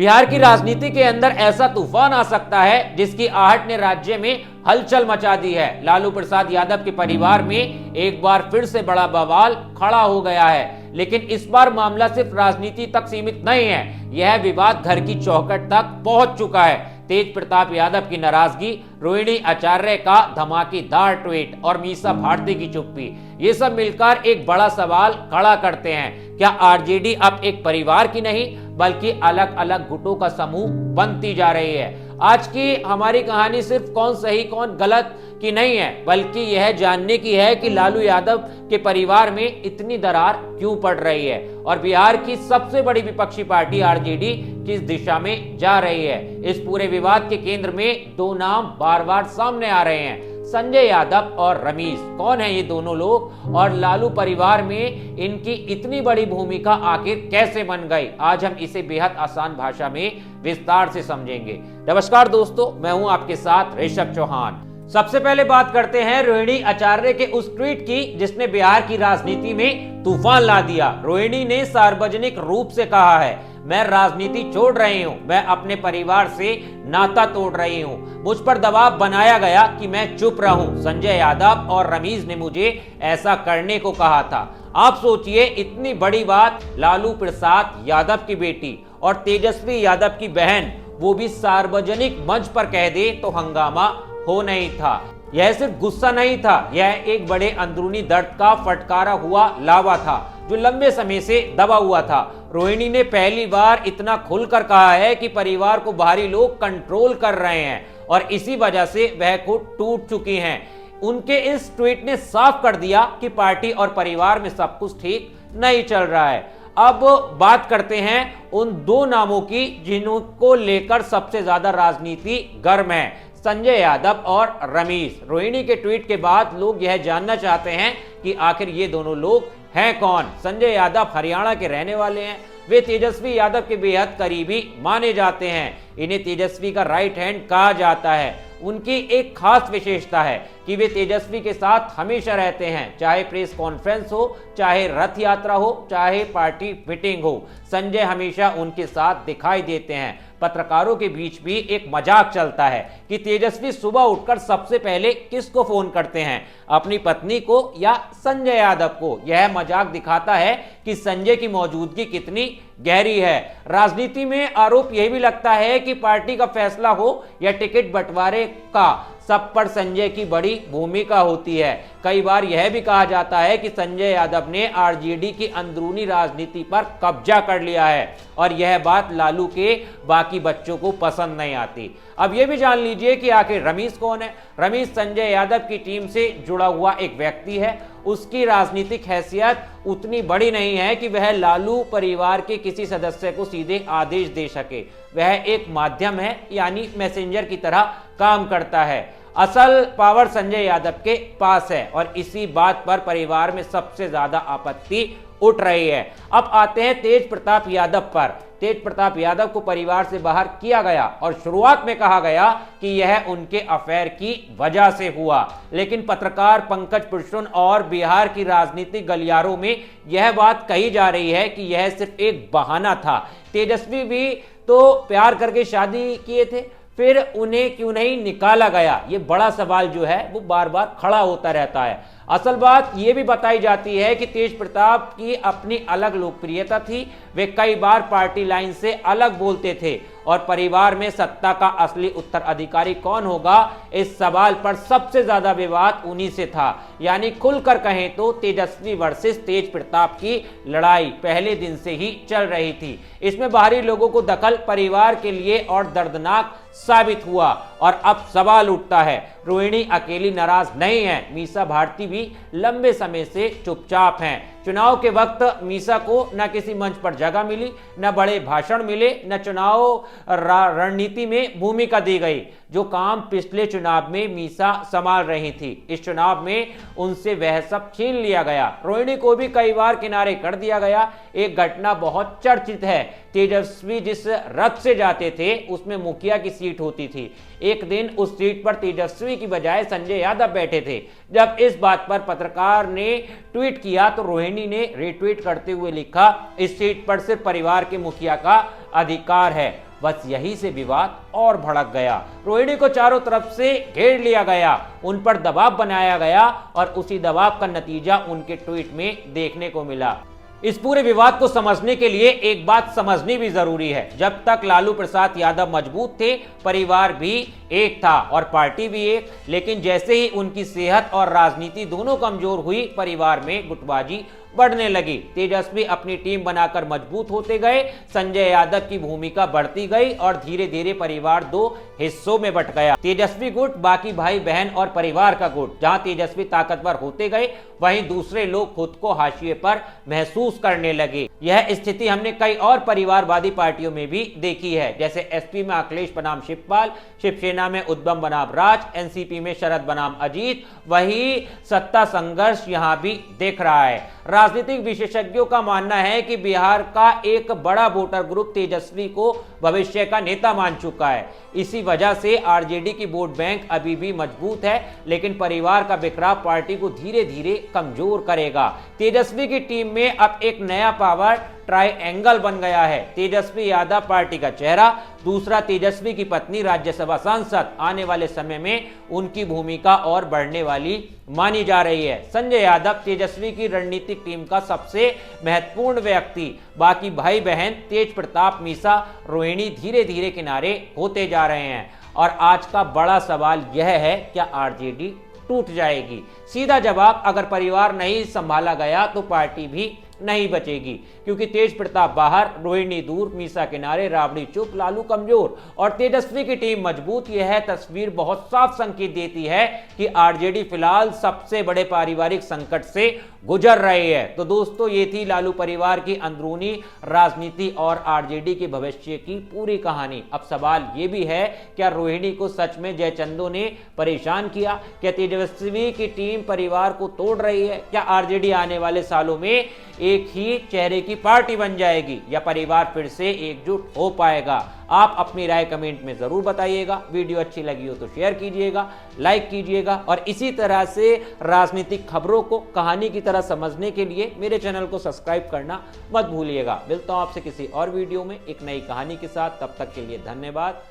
बिहार की राजनीति के अंदर ऐसा तूफान आ सकता है जिसकी आहट ने राज्य में हलचल मचा दी है। लालू प्रसाद यादव के परिवार में एक बार फिर से बड़ा बवाल खड़ा हो गया है, लेकिन इस बार मामला सिर्फ राजनीति तक सीमित नहीं है। यह विवाद घर की चौखट तक पहुंच चुका है। तेज प्रताप यादव की नाराजगी, रोहिणी आचार्य का धमाकेदार ट्वीट और मीसा भारती की चुप्पी, ये सब मिलकर एक बड़ा सवाल खड़ा करते हैं। क्या आरजेडी अब एक परिवार की नहीं बल्कि अलग अलग गुटों का समूह बनती जा रही है? आज की हमारी कहानी सिर्फ कौन सही कौन गलत की नहीं है, बल्कि यह जानने की है कि लालू यादव के परिवार में इतनी दरार क्यों पड़ रही है और बिहार की सबसे बड़ी विपक्षी पार्टी आरजेडी किस दिशा में जा रही है। इस पूरे विवाद के केंद्र में दो नाम बार बार सामने आ रहे हैं, संजय यादव और रमीश। कौन है ये दोनों लोग और लालू परिवार में इनकी इतनी बड़ी भूमिका आखिर कैसे बन गई? आज हम इसे बेहद आसान भाषा में विस्तार से समझेंगे। नमस्कार दोस्तों, मैं हूं आपके साथ ऋषभ चौहान। सबसे पहले बात करते हैं रोहिणी आचार्य के उस ट्वीट की जिसने बिहार की राजनीति में तूफान ला दिया। रोहिणी ने सार्वजनिक रूप से कहा है, मैं राजनीति छोड़ रही हूं, मैं अपने परिवार से नाता तोड़ रही हूं, मुझ पर दबाव बनाया गया कि मैं चुप रहूं। संजय यादव और रमीश ने मुझे ऐसा करने को कहा था। आप सोचिए, इतनी बड़ी बात लालू प्रसाद यादव की बेटी और तेजस्वी यादव की बहन, वो भी सार्वजनिक मंच पर कह दे तो हंगामा हो नहीं था। यह सिर्फ गुस्सा नहीं था, यह एक बड़े अंदरूनी दर्द का फटकारा हुआ लावा था जो लंबे समय से दबा हुआ था। रोहिणी ने पहली बार इतना खुलकर कहा है कि परिवार को बाहरी लोग कंट्रोल कर रहे हैं और इसी वजह से वह खुद टूट चुकी हैं। उनके इस ट्वीट ने साफ कर दिया कि पार्टी और परिवार में सब कुछ ठीक नहीं चल रहा है। अब बात करते हैं उन दो नामों की जिनको लेकर सबसे ज्यादा राजनीति गर्म है, संजय यादव और रमीश। रोहिणी के ट्वीट के बाद लोग यह जानना चाहते हैं कि आखिर ये दोनों लोग हैं कौन। संजय यादव हरियाणा के रहने वाले हैं, वे तेजस्वी यादव के बेहद करीबी माने जाते हैं। इन्हें तेजस्वी का राइट हैंड कहा जाता है। उनकी एक खास विशेषता है कि वे तेजस्वी के साथ हमेशा रहते हैं, चाहे प्रेस कॉन्फ्रेंस हो, चाहे रथ यात्रा हो, चाहे पार्टी मीटिंग हो, संजय हमेशा उनके साथ दिखाई देते हैं। पत्रकारों के बीच भी एक मजाक चलता है कि तेजस्वी सुबह उठकर सबसे पहले किसको फोन करते हैं, अपनी पत्नी को या संजय यादव को। यह मजाक दिखाता है कि संजय की मौजूदगी कितनी गहरी है। राजनीति में आरोप यह भी लगता है कि पार्टी का फैसला हो या टिकट बंटवारे का, सब पर संजय की बड़ी भूमिका होती है। कई बार यह भी कहा जाता है कि संजय यादव ने आरजेडी की अंदरूनी राजनीति पर कब्जा कर लिया है और यह बात लालू के बाकी बच्चों को पसंद नहीं आती। अब यह भी जान लीजिए कि आखिर रमीश कौन है। रमीश संजय यादव की टीम से जुड़ा हुआ एक व्यक्ति है। उसकी राजनीतिक हैसियत उतनी बड़ी नहीं है कि वह लालू परिवार के किसी सदस्य को सीधे आदेश दे सके। वह एक माध्यम है, यानी मैसेंजर की तरह काम करता है। असल पावर संजय यादव के पास है और इसी बात पर परिवार में सबसे ज्यादा आपत्ति उठ रही है। अब आते हैं तेज प्रताप यादव पर। तेज प्रताप यादव को परिवार से बाहर किया गया और शुरुआत में कहा गया कि यह उनके अफेयर की वजह से हुआ, लेकिन पत्रकार पंकज पुरुषोत्तम और बिहार की राजनीतिक गलियारों में यह बात कही जा रही है कि यह सिर्फ एक बहाना था। तेजस्वी भी तो प्यार करके शादी किए थे, फिर उन्हें क्यों नहीं निकाला गया? ये बड़ा सवाल जो है वो बार बार खड़ा होता रहता है। असल बात यह भी बताई जाती है कि तेज प्रताप की अपनी अलग लोकप्रियता थी। वे कई बार पार्टी लाइन से अलग बोलते थे और परिवार में सत्ता का असली उत्तराधिकारी कौन होगा, इस सवाल पर सबसे ज्यादा विवाद उन्हीं से था। यानी खुलकर कहें तो तेजस्वी वर्सेस तेज प्रताप की लड़ाई पहले दिन से ही चल रही थी। इसमें बाहरी लोगों को दखल परिवार के लिए और दर्दनाक साबित हुआ और अब सवाल उठता है, रोहिणी अकेली नाराज नहीं है, मीसा भारती भी लंबे समय से चुपचाप हैं। चुनाव के वक्त मीसा को न किसी मंच पर जगह मिली, न बड़े भाषण मिले, न चुनाव रणनीति में भूमिका दी गई। जो काम पिछले चुनाव में मीसा संभाल रही थी, इस चुनाव में उनसे वह सब छीन लिया गया। रोहिणी को भी कई बार किनारे कर दिया गया। एक घटना बहुत चर्चित है, तेजस्वी जिस रथ से जाते थे उसमें मुखिया की सीट होती थी। एक दिन उस सीट पर तेजस्वी की बजाय संजय यादव बैठे थे। जब इस बात पर पत्रकार ने ट्वीट किया तो रोहिणी ने रिट्वीट करते हुए लिखा, इस सीट पर सिर्फ परिवार के मुखिया का अधिकार है। बस यही से विवाद और भड़क गया। रोहिणी को चारों तरफ से घेर लिया गया, उन पर दबाव बनाया गया और उसी दबाव का नतीजा उनके ट्वीट में देखने को मिला। इस पूरे विवाद को समझने के लिए एक बात समझनी भी जरूरी है। जब तक लालू प्रसाद यादव मजबूत थे, परिवार भी एक था और पार्टी भी एक, लेकिन जैसे ही उनकी सेहत और राजनीति दोनों कमजोर हुई, परिवार में गुटबाजी बढ़ने लगी। तेजस्वी अपनी टीम बनाकर मजबूत होते गए, संजय यादव की भूमिका बढ़ती गई और धीरे धीरे परिवार दो हिस्सों में बंट गया। तेजस्वी गुट, बाकी भाई बहन और परिवार का गुट। जहां तेजस्वी ताकतवर होते गए, वहीं दूसरे लोग खुद को हाशिए पर महसूस करने लगे। यह स्थिति हमने कई और परिवारवादी पार्टियों में भी देखी है, जैसे एसपी में अखिलेश बनाम शिवपाल, शिवसेना में उद्धव बनाम राज, एनसीपी में शरद बनाम अजीत। वही सत्ता संघर्ष यहां भी देख रहा है। राजनीतिक विशेषज्ञों का मानना है कि बिहार का एक बड़ा वोटर ग्रुप तेजस्वी को भविष्य का नेता मान चुका है। इसी वजह से आरजेडी की वोट बैंक अभी भी मजबूत है, लेकिन परिवार का बिखराव पार्टी को धीरे धीरे कमजोर करेगा। तेजस्वी की टीम में अब एक नया पावर ट्रायंगल बन गया है। तेजस्वी यादव पार्टी का चेहरा, दूसरा तेजस्वी की पत्नी राज्यसभा सांसद। आने वाले समय में उनकी भूमिका और बढ़ने वाली मानी जा रही है। संजय यादव तेजस्वी की रणनीतिक टीम का सबसे महत्वपूर्ण व्यक्ति। बाकी भाई बहन तेज प्रताप, मीसा, रोहिणी धीरे धीरे किनारे होते जा रहे हैं। और आज का बड़ा सवाल यह है, क्या आरजेडी टूट जाएगी? सीधा जवाब, अगर परिवार नहीं संभाला गया तो पार्टी भी नहीं बचेगी, क्योंकि तेज प्रताप बाहर, रोहिणी दूर, मीसा किनारे, राबड़ी चुप, लालू कमजोर और तेजस्वी की टीम मजबूत। यह तस्वीर बहुत साफ संकेत देती है कि आरजेडी फिलहाल सबसे बड़े पारिवारिक संकट से गुजर रही है। तो दोस्तों, ये थी लालू परिवार की अंदरूनी राजनीति और आरजेडी के भविष्य की पूरी कहानी। अब सवाल ये भी है, क्या रोहिणी को सच में जयचंदो ने परेशान किया? क्या तेजस्वी की टीम परिवार को तोड़ रही है? क्या आरजेडी आने वाले सालों में एक ही चेहरे की पार्टी बन जाएगी या परिवार फिर से एकजुट हो पाएगा? आप अपनी राय कमेंट में जरूर बताइएगा। वीडियो अच्छी लगी हो तो शेयर कीजिएगा, लाइक कीजिएगा और इसी तरह से राजनीतिक खबरों को कहानी की तरह समझने के लिए मेरे चैनल को सब्सक्राइब करना मत भूलिएगा। मिलता हूं आपसे किसी और वीडियो में एक नई कहानी के साथ। तब तक के लिए धन्यवाद।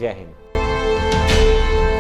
जय हिंद।